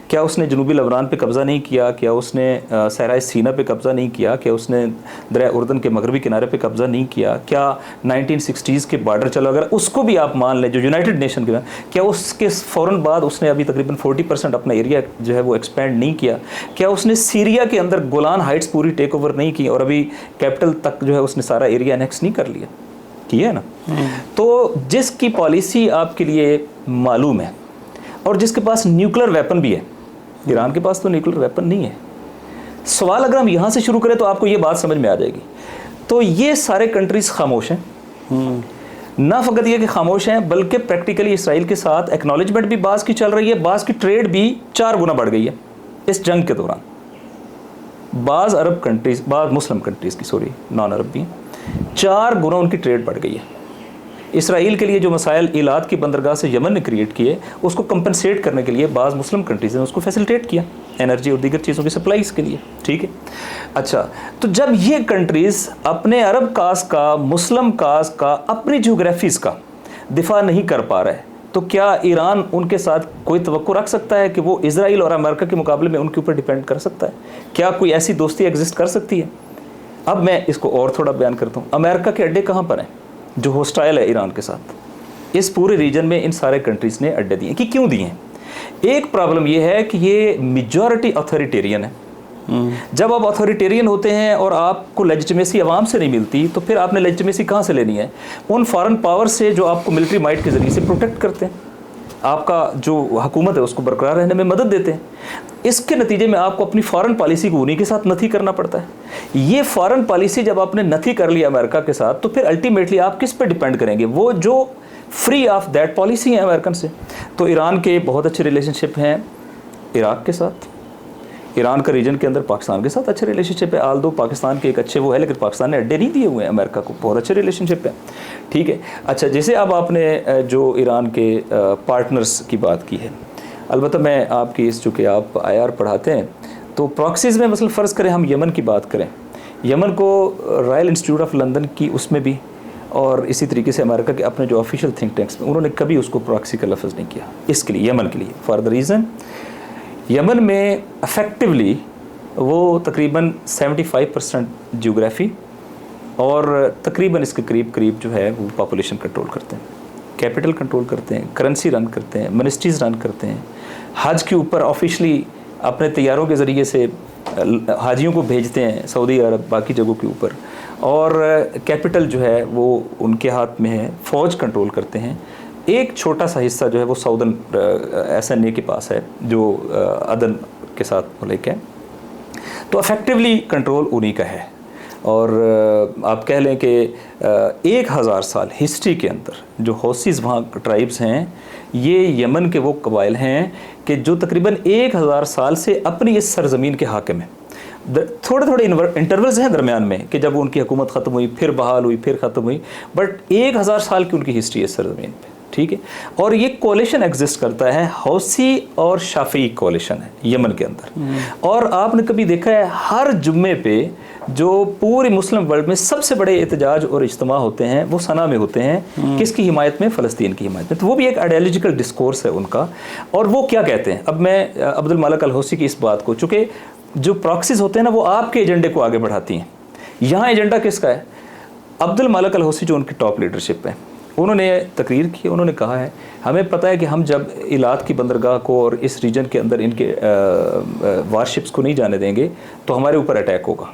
क्या उसने जनूबी लबनान पे कब्ज़ा नहीं किया? क्या उसने सहराए सीना पे कब्ज़ा नहीं किया? क्या उसने दरिया उर्दन के मगरबी किनारे पे कब्ज़ा नहीं किया? क्या 1960s के बॉर्डर, चलो अगर उसको भी आप मान लें जो यूनाइटेड नेशन के, क्या उसके फ़ौरन बाद उसने अभी तकरीबन 40% अपना एरिया जो है वो एक्सपेंड नहीं किया? क्या उसने सीरिया के अंदर गोलान हाइट्स पूरी टेक ओवर नहीं की और अभी कैपिटल तक जो है उसने सारा एरिया एनेक्स नहीं कर लिया? किया है ना? तो जिसकी पॉलिसी आपके लिए मालूम है और जिसके पास न्यूक्लियर वेपन भी है, ईरान के पास तो न्यूक्लियर वेपन नहीं है। सवाल अगर हम यहाँ से शुरू करें तो आपको ये बात समझ में आ जाएगी। तो ये सारे कंट्रीज़ खामोश हैं। ना फ़कत ये कि खामोश हैं, बल्कि प्रैक्टिकली इसराइल के साथ एक्नॉलेजमेंट भी बाज़ की चल रही है, बाज़ की ट्रेड भी 4 गुना बढ़ गई है इस जंग के दौरान। बाज़ अरब कंट्रीज़, बाज़ मुस्लिम कंट्रीज़ की, सॉरी नॉन अरब भी, 4 गुना उनकी ट्रेड बढ़ गई है। इसराइल के लिए जो मसाइल इलाद की बंदरगाह से यमन ने क्रिएट किए, उसको कंपनसेट करने के लिए बाज़ मुस्लिम कंट्रीज़ ने उसको फैसिलिटेट किया एनर्जी और दीगर चीज़ों की सप्लाईज़ के लिए। ठीक है, अच्छा, तो जब ये कंट्रीज़ अपने अरब कास्ट का, मुस्लिम कास्ट का, अपनी जियोग्राफीज़ का दिफा नहीं कर पा रहे, तो क्या ईरान उनके साथ कोई तवक्को रख सकता है कि वो इसराइल और अमेरिका के मुकाबले में उनके ऊपर डिपेंड कर सकता है? क्या कोई ऐसी दोस्ती एग्जिस्ट कर सकती है? अब मैं इसको और थोड़ा बयान करता हूँ। अमेरिका के अड्डे कहाँ पर हैं जो होस्टाइल है ईरान के साथ? इस पूरे रीजन में इन सारे कंट्रीज़ ने अड्डे दिए कि क्यों दिए हैं? एक प्रॉब्लम ये है कि ये मेजॉरिटी अथॉरिटेरियन है। जब आप अथॉरिटेरियन होते हैं और आपको लेजिटिमेसी आवाम से नहीं मिलती, तो फिर आपने लेजिटिमेसी कहाँ से लेनी है? उन फॉरेन पावर से जो आपको मिलिट्री माइट के ज़रिए से प्रोटेक्ट करते हैं, आपका जो हुकूमत है उसको बरकरार रहने में मदद देते हैं। इसके नतीजे में आपको अपनी फॉरेन पॉलिसी को उन्हीं के साथ नथी करना पड़ता है। ये फॉरेन पॉलिसी जब आपने नथी कर लिया अमेरिका के साथ, तो फिर अल्टीमेटली आप किस पे डिपेंड करेंगे? वो जो फ्री ऑफ दैट पॉलिसी है अमेरिकन से। तो ईरान के बहुत अच्छे रिलेशनशिप हैं इराक़ के साथ, ईरान का रीजन के अंदर पाकिस्तान के साथ अच्छे रिलेशनशिप है। आल दो पाकिस्तान के एक अच्छे वो है, लेकिन पाकिस्तान ने अड्डे नहीं दिए हुए हैं अमेरिका को, बहुत अच्छे रिलेशनशिप है। ठीक है, अच्छा, जैसे अब आपने जो ईरान के पार्टनर्स की बात की है, अलबत्ता मैं आपकी इस चूँकि आप IR पढ़ाते हैं तो प्रॉक्सीज़ में मसल फ़र्ज़ करें हम यमन की बात करें, यमन को रॉयल इंस्टीट्यूट ऑफ लंदन की उसमें भी और इसी तरीके से अमेरिका के अपने जो ऑफिशियल थिंक टैंक्स में उन्होंने कभी उसको प्रॉक्सी का लफ्ज़ नहीं किया। इसके लिए यमन के लिए फॉर द रीज़न यमन में अफेक्टिवली वो तकरीबन 75% जियोग्राफी और तकरीबन इसके करीब करीब जो है वो पॉपुलेशन कंट्रोल करते हैं, कैपिटल कंट्रोल करते हैं, करेंसी रन करते हैं, मिनिस्ट्रीज़ रन करते हैं, हज के ऊपर ऑफिशली अपने तैयारों के ज़रिए से हाजियों को भेजते हैं सऊदी अरब बाकी जगहों के ऊपर, और कैपिटल जो है वो उनके हाथ में है, फ़ौज कंट्रोल करते हैं। एक छोटा सा हिस्सा जो है वो साउदर्न SNA के पास है जो अदन के साथ मुल्क है, तो अफेक्टिवली कंट्रोल उन्हीं का है। और आप कह लें कि 1000 साल हिस्ट्री के अंदर जो हौसीज़ वहाँ ट्राइब्स हैं, ये यमन के वो कबाइल हैं कि जो तकरीबन 1000 साल से अपनी इस सरज़मीन के हाकिम हैं। थोड़े थोड़े इंटरवल्स हैं दरमियान में कि जब उनकी हुकूमत ख़त्म हुई, फिर बहाल हुई, फिर ख़त्म हुई, बट 1000 साल की उनकी हिस्ट्री है इस सरज़मीन पे, ठीक है। और ये कोलिशन एग्जिस्ट करता है, हौसी और शाफी कोलिशन है यमन के अंदर। और आपने कभी देखा है हर जुम्मे पे जो पूरे मुस्लिम वर्ल्ड में सबसे बड़े एहतजाज और इज्तिमा होते हैं वो सना में होते हैं, किसकी हिमायत में? फ़लस्तीन की हिमायत में। तो वो भी एक आइडियोलॉजिकल डिस्कोर्स है उनका। और वो क्या कहते हैं, अब मैं अब्दुल मालिक अल हौसी की इस बात को, चूँकि जो प्रॉक्सीज़ होते हैं ना वो आपके एजेंडे को आगे बढ़ाती हैं, यहाँ एजेंडा किसका है? अब्दुल मालिक अल हौसी जो उनकी टॉप लीडरशिप है, उन्होंने तकरीर की, उन्होंने कहा है हमें पता है कि हम जब इलात की बंदरगाह को और इस रीजन के अंदर इनके वारशिप्स को नहीं जाने देंगे तो हमारे ऊपर अटैक होगा,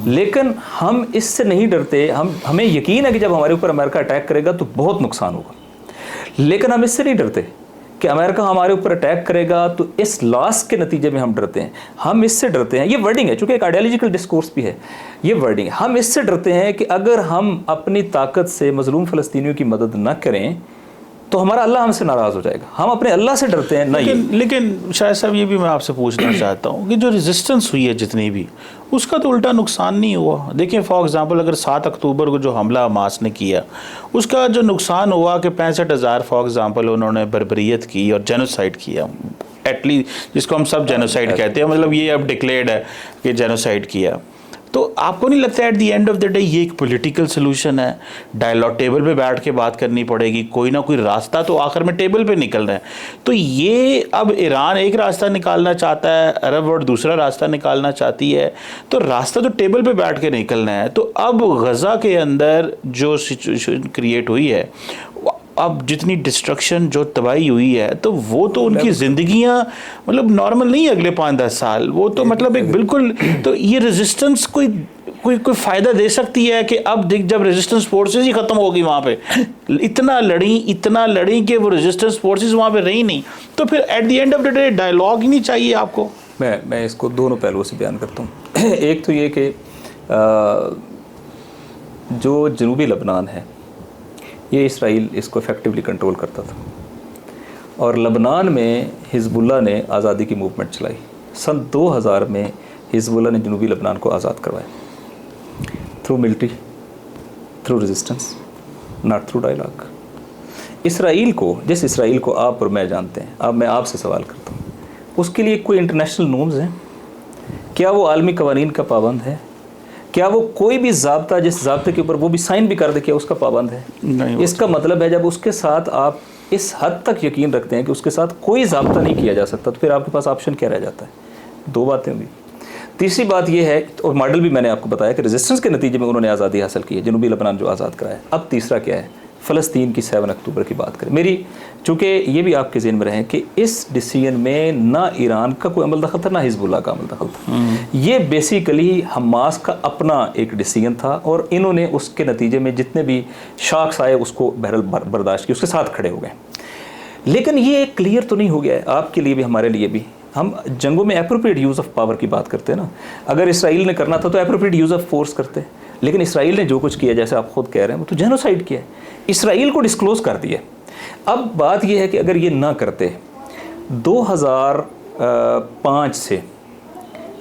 लेकिन हम इससे नहीं डरते। हमें यकीन है कि जब हमारे ऊपर अमेरिका अटैक करेगा तो बहुत नुकसान होगा, लेकिन हम इससे नहीं डरते कि अमेरिका हमारे ऊपर अटैक करेगा तो इस लॉस के नतीजे में हम डरते हैं। हम इससे डरते हैं, ये वर्डिंग है, चूँकि एक आइडियोलॉजिकल डिस्कोर्स भी है, ये वर्डिंग है। हम इससे डरते हैं कि अगर हम अपनी ताकत से मजलूम फ़लस्तीनियों की मदद न करें तो हमारा अल्लाह हमसे नाराज़ हो जाएगा। हम अपने अल्लाह से डरते हैं ना। लेकिन शायद साहब ये भी मैं आपसे पूछना चाहता हूँ कि जो रेजिस्टेंस हुई है जितनी भी, उसका तो उल्टा नुकसान नहीं हुआ। देखिए फॉर एग्जांपल अगर 7 अक्टूबर को जो हमला हमास ने किया उसका जो नुकसान हुआ कि 65,000 फॉर एग्जांपल उन्होंने बर्बरियत की और जेनोसाइड किया, एटलीस्ट जिसको हम सब जेनोसाइड कहते हैं, मतलब ये अब डिक्लेयर्ड है कि जेनोसाइड किया। तो आपको नहीं लगता eight the end of the day ये एक पॉलिटिकल सोल्यूशन है? डायलॉग टेबल पे बैठ के बात करनी पड़ेगी, कोई ना कोई रास्ता तो आखिर में टेबल पे निकल रहा है। तो ये अब ईरान एक रास्ता निकालना चाहता है, अरब वर्ल्ड दूसरा रास्ता निकालना चाहती है, तो रास्ता तो टेबल पे बैठ के निकलना है। तो अब गज़ा के अंदर जो सिचुएशन क्रिएट हुई है, अब जितनी डिस्ट्रक्शन जो तबाही हुई है, तो वो तो उनकी ज़िंदगियाँ मतलब नॉर्मल नहीं है अगले 5-10 साल, वो तो मतलब एक बिल्कुल। तो ये रेजिस्टेंस कोई फ़ायदा दे सकती है कि अब जब रेजिस्टेंस फोर्सेस ही ख़त्म होगी वहाँ पे, इतना लड़ी कि वो रेजिस्टेंस फोर्सेस वहाँ पे रही नहीं, तो फिर at the end of the day dialogue ही नहीं चाहिए आपको? मैं इसको दोनों पहलुओं से बयान करता हूँ। एक तो ये कि जो जनूबी लबनान है ये इसराइल इसको इफ़ेक्टिवली कंट्रोल करता था, और लबनान में हिज़्बुल्लाह ने आज़ादी की मूवमेंट चलाई। सन 2000 में हिज़्बुल्लाह ने जनूबी लबनान को आज़ाद करवाया through military, through resistance, not through dialogue. इसराइल को, जिस इसराइल को आप और मैं जानते हैं, अब मैं आपसे सवाल करता हूँ, उसके लिए कोई इंटरनेशनल नॉर्म्स हैं? क्या वो आलमी कवानीन का पाबंद है? क्या वो कोई भी ज़ाब्ता जिस ज़ाब्ते के ऊपर वो भी साइन भी कर दे, क्या उसका पाबंद है? नहीं। इसका मतलब है जब उसके साथ आप इस हद तक यकीन रखते हैं कि उसके साथ कोई ज़ाब्ता नहीं किया जा सकता, तो फिर आपके पास ऑप्शन क्या रह जाता है? दो बातें हुई। तीसरी बात यह है, और मॉडल भी मैंने आपको बताया कि रेजिस्टेंस के नतीजे में उन्होंने आज़ादी हासिल की है, जनूबी लबनान जो आज़ाद कराया। अब तीसरा क्या है? फ़लस्तीन की 7 अक्टूबर की बात करें। मेरी चूँकि ये भी आपके ज़हन में रहे कि इस डिसीजन में ना ईरान का कोई अमल दखल था, ना हिज़्बुल्लाह का अमल दखल था। ये बेसिकली हमास का अपना एक डिसीजन था, और इन्होंने उसके नतीजे में जितने भी शॉक्स आए उसको बहरहाल बर्दाश्त की, उसके साथ खड़े हो गए। लेकिन ये क्लियर तो नहीं हो गया है आपके लिए भी, हमारे लिए भी। हम जंगों में एप्रोप्रिएट यूज़ ऑफ पावर की बात करते हैं ना। अगर इसराइल ने करना था तो एप्रोप्रिएट यूज़ ऑफ फोर्स करते, लेकिन इसराइल ने जो कुछ किया, जैसे आप खुद कह रहे हैं, वो तो जेनोसाइड किया है, इसराइल को डिस्क्लोज़ कर दिया। अब बात यह है कि अगर ये ना करते, 2005 से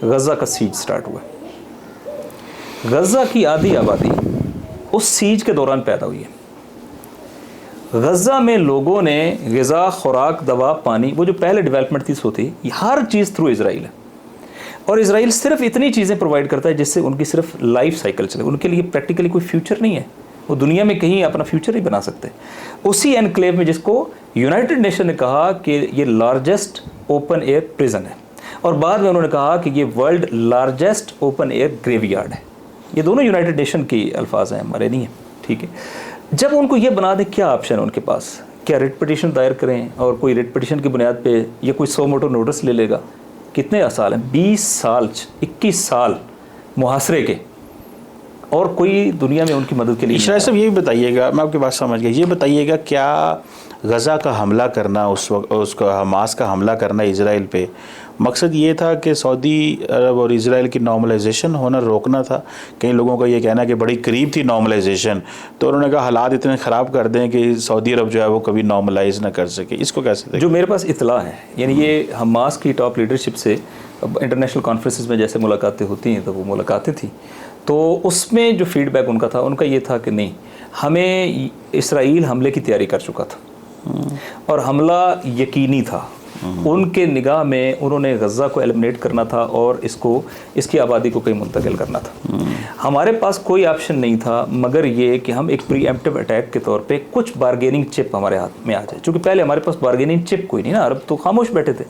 गज़ा का सीज स्टार्ट हुआ। गज़ा की आधी आबादी उस सीज के दौरान पैदा हुई है। गज़ा में लोगों ने ग़िज़ा, खुराक, दवा, पानी, वो जो पहले डेवलपमेंट थी सो थी, हर चीज़ थ्रू इजराइल है। और इजराइल सिर्फ इतनी चीज़ें प्रोवाइड करता है जिससे उनकी सिर्फ लाइफ साइकिल चले। उनके लिए प्रैक्टिकली कोई फ्यूचर नहीं है, वो दुनिया में कहीं अपना फ्यूचर नहीं बना सकते। उसी एनक्लेव में जिसको यूनाइटेड नेशन ने कहा कि ये लार्जेस्ट ओपन एयर प्रिजन है, और बाद में उन्होंने कहा कि ये world largest open air graveyard है। ये दोनों यूनाइटेड नेशन की अल्फाज हैं, हमारे नहीं है, ठीक है। जब उनको ये बना दें, क्या ऑप्शन है उनके पास? क्या रिट पिटिशन दायर करें और कोई रिट पिटिशन की बुनियाद पे ये कोई 100 मोटो नोटिस ले लेगा? कितने साल हैं? 20 साल 21 साल मुहासरे के, और कोई दुनिया में उनकी मदद के लिए। इशराक साहब ये भी बताइएगा, मैं आपकी बात समझ गया, ये बताइएगा क्या गज़ा का हमला करना, उस वक्त उसका हमास का हमला करना इजराइल पे, मकसद ये था कि सऊदी अरब और इजराइल की नॉर्मलाइजेशन होना रोकना था? कई लोगों का ये कहना है कि बड़ी करीब थी नॉर्मलाइजेशन, तो उन्होंने कहा हालात इतने ख़राब कर दें कि सऊदी अरब जो है वो कभी नॉर्मलाइज ना कर सके। इसको कैसे देखें? जो मेरे पास इतला है, यानी ये हमास की टॉप लीडरशिप से इंटरनेशनल कॉन्फ्रेंसेस में जैसे मुलाकातें होती हैं, तो वो मुलाकातें थी, तो उसमें जो फीडबैक उनका था, उनका ये था कि नहीं, हमें इसराइल हमले की तैयारी कर चुका था और हमला यकीनी था। उनके निगाह में उन्होंने गज़ा को एलिमिनेट करना था और इसकी आबादी को कहीं मुंतकिल करना था। हमारे पास कोई ऑप्शन नहीं था मगर ये कि हम एक प्रीएम्प्टिव अटैक के तौर पे कुछ बारगेनिंग चिप हमारे हाथ में आ जाए, क्योंकि पहले हमारे पास बारगेनिंग चिप कोई नहीं ना, अरब तो खामोश बैठे थे।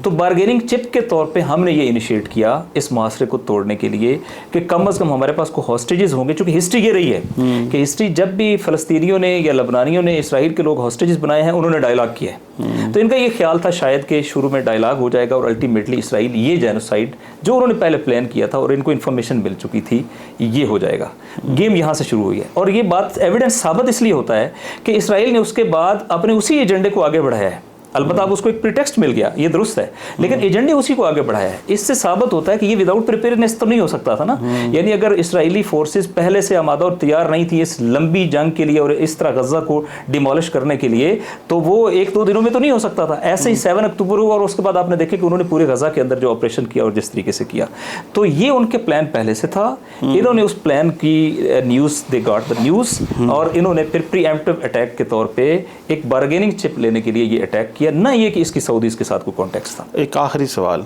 तो बारगेनिंग चिप के तौर पे हमने ये इनिशिएट किया इस मुहासरे को तोड़ने के लिए कि कम से कम हमारे पास को हॉस्टेजेस होंगे, क्योंकि हिस्ट्री ये रही है कि हिस्ट्री जब भी फ़लस्तीनियों ने या लबनानियों ने इसराइल के लोग हॉस्टेजेस बनाए हैं, उन्होंने डायलॉग किया है। तो इनका ये ख्याल था शायद कि शुरू में डायलॉग हो जाएगा और अल्टीमेटली इसराइल ये जेनोसाइड जो उन्होंने पहले प्लान किया था और इनको इन्फॉर्मेशन मिल चुकी थी, ये हो जाएगा। गेम यहाँ से शुरू हुई है और ये बात एविडेंस साबित इसलिए होता है कि इसराइल ने उसके बाद अपने उसी एजेंडे को आगे बढ़ाया है। अलबत्ता अब उसको एक प्रीटेक्स्ट मिल गया, ये दुरुस्त है, लेकिन एजेंडे उसी को आगे बढ़ाया है। इससे साबित होता है कि ये विदाउट प्रिपेयरनेस तो नहीं हो सकता था ना। यानी अगर इसराइली फोर्सेस पहले से आमादा और तैयार नहीं थी इस लंबी जंग के लिए और इस तरह गज़ा को डिमोलिश करने के लिए, तो वो 1-2 दिनों में तो नहीं हो सकता था। ऐसे ही 7 अक्टूबर हुआ और उसके बाद आपने देखा कि उन्होंने पूरे गज़ा के अंदर जो ऑपरेशन किया और जिस तरीके से किया, तो ये उनके प्लान पहले से था। इन्होंने उस प्लान की news, they got the news, और इन्होंने फिर प्रीएम्प्टिव अटैक के तौर पर एक बार्गेनिंग चिप लेने के लिए ये अटैक किया, ना ये कि इसकी सऊदीज़ के साथ कोई कॉन्टेक्स्ट था। एक आखिरी सवाल,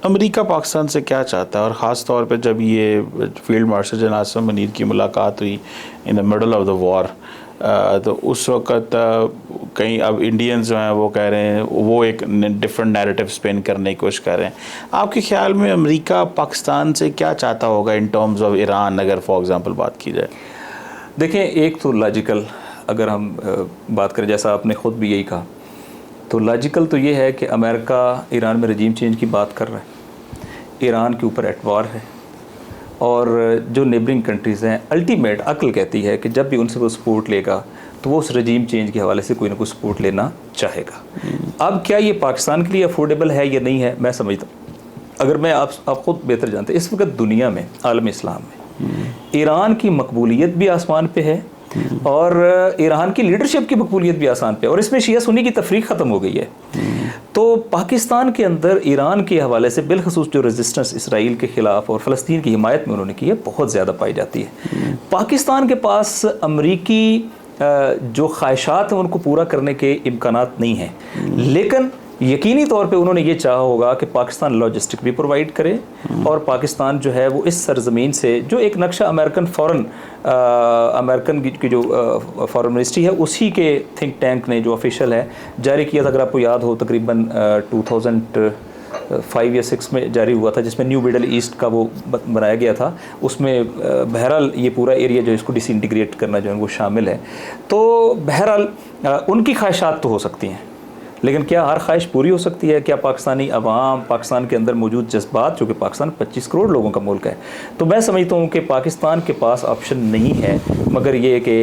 अमेरिका पाकिस्तान से क्या चाहता है? और ख़ास तौर पे जब ये field marshal general Asim Munir की मुलाकात हुई in the middle of the war, तो उस वक़्त कई अब इंडियंस जो हैं वो कह रहे हैं, वो एक डिफरेंट नैरेटिव स्पेन करने की कोशिश कर रहे हैं। आपके ख्याल में अमेरिका पाकिस्तान से क्या चाहता होगा इन टर्म्स ऑफ ईरान, अगर फॉर एग्ज़ाम्पल बात की जाए? देखें, एक तो लॉजिकल अगर हम बात करें, जैसा आपने ख़ुद भी यही कहा, तो लॉजिकल तो ये है कि अमेरिका ईरान में रजीम चेंज की बात कर रहा है, ईरान के ऊपर एट वार है, और जो नेबरिंग कंट्रीज़ हैं, अल्टीमेट अक्ल कहती है कि जब भी उनसे वो सपोर्ट लेगा तो वो उस रजीम चेंज के हवाले से कोई ना कोई सपोर्ट लेना चाहेगा। अब क्या ये पाकिस्तान के लिए अफोर्डेबल है या नहीं है, मैं समझता हूँ, अगर मैं आप ख़ुद बेहतर जानते, इस वक्त दुनिया में, आलम इस्लाम में ईरान की मकबूलियत भी आसमान पे है और ईरान की लीडरशिप की मकबूलियत भी आसान पे, और इसमें शिया सुन्नी की तफरीक ख़त्म हो गई है। तो पाकिस्तान के अंदर ईरान के हवाले से बिलखसूस जो रेजिस्टेंस इसराइल के ख़िलाफ़ और फ़लस्तीन की हिमायत में उन्होंने की है, बहुत ज़्यादा पाई जाती है। पाकिस्तान के पास अमरीकी जो ख्वाहिशात हैं उनको पूरा करने के इम्कानात नहीं हैं, लेकिन यकीनी तौर पे उन्होंने ये चाहा होगा कि पाकिस्तान लॉजिस्टिक भी प्रोवाइड करे और पाकिस्तान जो है वो इस सरजमीन से, जो एक नक्शा अमेरिकन की जो फॉरेन मिनिस्ट्री है उसी के थिंक टैंक ने जो ऑफिशियल है जारी किया था, अगर आपको याद हो तकरीबन 2005 या 6 में जारी हुआ था, जिसमें न्यू मिडल ईस्ट का वो बनाया गया था। उसमें बहरहाल ये पूरा एरिया जो इसको डिसइंटीग्रेट करना जो है वो शामिल है। तो बहरहाल उनकी ख्वाहिशात तो हो सकती हैं, लेकिन क्या हर ख्वाहिश पूरी हो सकती है? क्या पाकिस्तानी अवाम, पाकिस्तान के अंदर मौजूद जज्बात, जो कि पाकिस्तान 25 करोड़ लोगों का मुल्क है, तो मैं समझता हूँ कि पाकिस्तान के पास ऑप्शन नहीं है मगर ये कि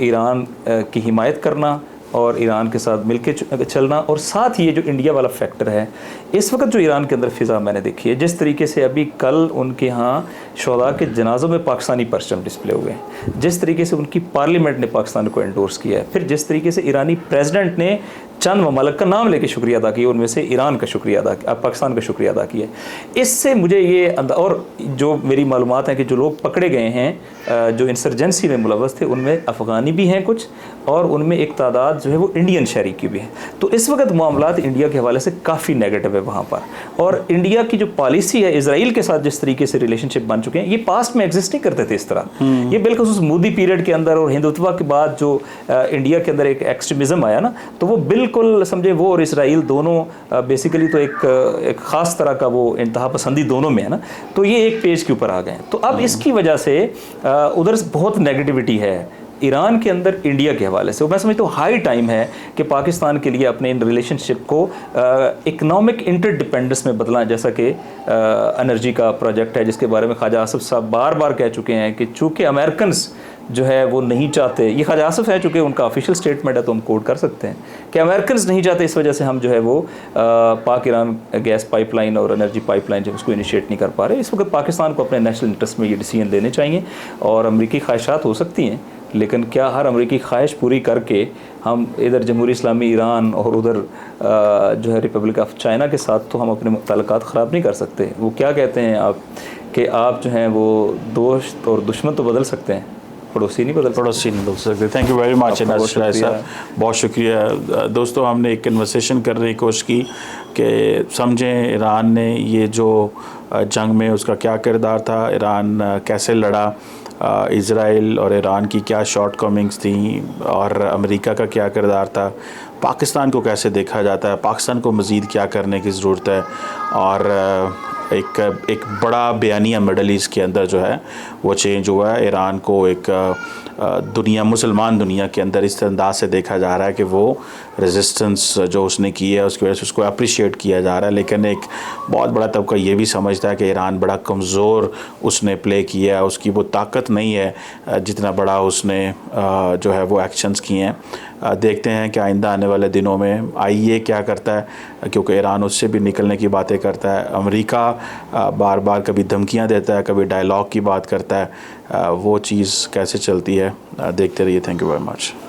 ईरान की हिमायत करना और ईरान के साथ मिलकर चलना, और साथ ये जो इंडिया वाला फैक्टर है, इस वक्त जो ईरान के अंदर फ़िज़ा मैंने देखी है, जिस तरीके से अभी कल उनके यहाँ शोहदा के जनाज़ों में पाकिस्तानी परचम डिस्प्ले हुए हैं, जिस तरीके से उनकी पार्लियामेंट ने पाकिस्तान को एंडोर्स किया है, फिर जिस तरीके से ईरानी प्रेसिडेंट ने चंद ममालिक का नाम लेके शुक्रिया अदा किया, उनमें से ईरान का शुक्रिया पाकिस्तान का शुक्रिया अदा किया। इससे मुझे ये और जो मेरी मालूमात है कि जो लोग पकड़े गए हैं जो इंसर्जेंसी में मुलव्वस थे, उनमें अफ़गानी भी हैं कुछ, और उनमें एक तादाद जो है वो इंडियन शहरी की भी है। तो इस वक्त मामलात इंडिया के हवाले से काफ़ी नेगेटिव है वहाँ पर। और इंडिया की जो पॉलिसी है इसराइल के साथ जिस तरीके से रिलेशनशिप बन चुके हैं, ये पास्ट में एग्जिस्ट नहीं करते थे इस तरह। ये बिल्कुल उस मोदी पीरियड के अंदर और हिंदुत्व के बाद जो इंडिया के अंदर एक एक्सट्रीमिज़म आया ना, तो वो बिल्कुल समझे वो और इसराइल दोनों बेसिकली तो एक ख़ास तरह का वो इंतहा पसंदी दोनों में है ना, तो ये एक पेज के ऊपर आ गए। तो अब इसकी वजह से उधर बहुत नेगेटिविटी है ईरान के अंदर इंडिया के हवाले से। मैं समझता हूँ हाई टाइम है कि पाकिस्तान के लिए अपने इन रिलेशनशिप को इकनॉमिक इंटरडिपेंडेंस में बदला, जैसा कि एनर्जी का प्रोजेक्ट है जिसके बारे में ख्वाजा आसिफ साहब बार बार कह चुके हैं कि चूँकि अमेरिकन्स जो है वो नहीं चाहते, ये ख्वाजा आसिफ है चूँकि उनका ऑफिशियल स्टेटमेंट है तो हम कोट कर सकते हैं कि अमेरिकन्स नहीं चाहते, इस वजह से हम जो है वो पाक ईरान गैस पाइपलाइन और एनर्जी पाइपलाइन जो उसको इनिशिएट नहीं कर पा रहे। इस वक्त पाकिस्तान को अपने नेशनल इंटरेस्ट में ये डिसीजन लेने चाहिए। और अमरीकी ख्वाहिशात हो सकती हैं, लेकिन क्या हर अमरीकी ख्वाहिश पूरी करके हम इधर जमहूरी इस्लामी ईरान और उधर जो है रिपब्लिक ऑफ चाइना के साथ तो हम अपने ताल्लुकात ख़राब नहीं कर सकते। वो क्या कहते हैं आप कि आप जो हैं वो दोस्त और दुश्मन तो बदल सकते हैं, पड़ोसी नहीं बदल सकते। Thank you very much Nasir साहब, बहुत शुक्रिया। दोस्तों, हमने एक कन्वर्सेशन करने की कोशिश की कि समझें ईरान ने ये जो जंग में उसका क्या किरदार था, ईरान कैसे लड़ा, इज़राइल और ईरान की क्या शॉर्ट कमिंग्स थी, और अमेरिका का क्या किरदार था, पाकिस्तान को कैसे देखा जाता है, पाकिस्तान को मज़ीद क्या करने की ज़रूरत है, और एक बड़ा बयानिया मिडल ईस्ट के अंदर जो है वो चेंज हुआ है। ईरान को एक मुसलमान दुनिया के अंदर इस अंदाज से देखा जा रहा है कि वो रेजिस्टेंस जो उसने की है उसकी वजह से उसको अप्रिशिएट किया जा रहा है। लेकिन एक बहुत बड़ा तबका ये भी समझता है कि ईरान बड़ा कमज़ोर उसने प्ले किया है, उसकी वो ताकत नहीं है जितना बड़ा उसने जो है वो एक्शंस किए हैं। देखते हैं कि आइंदा आने वाले दिनों में आईए क्या करता है, क्योंकि ईरान उससे भी निकलने की बातें करता है। अमेरिका बार बार कभी धमकियां देता है, कभी डायलॉग की बात करता है। वो चीज़ कैसे चलती है देखते रहिए। Thank you very much.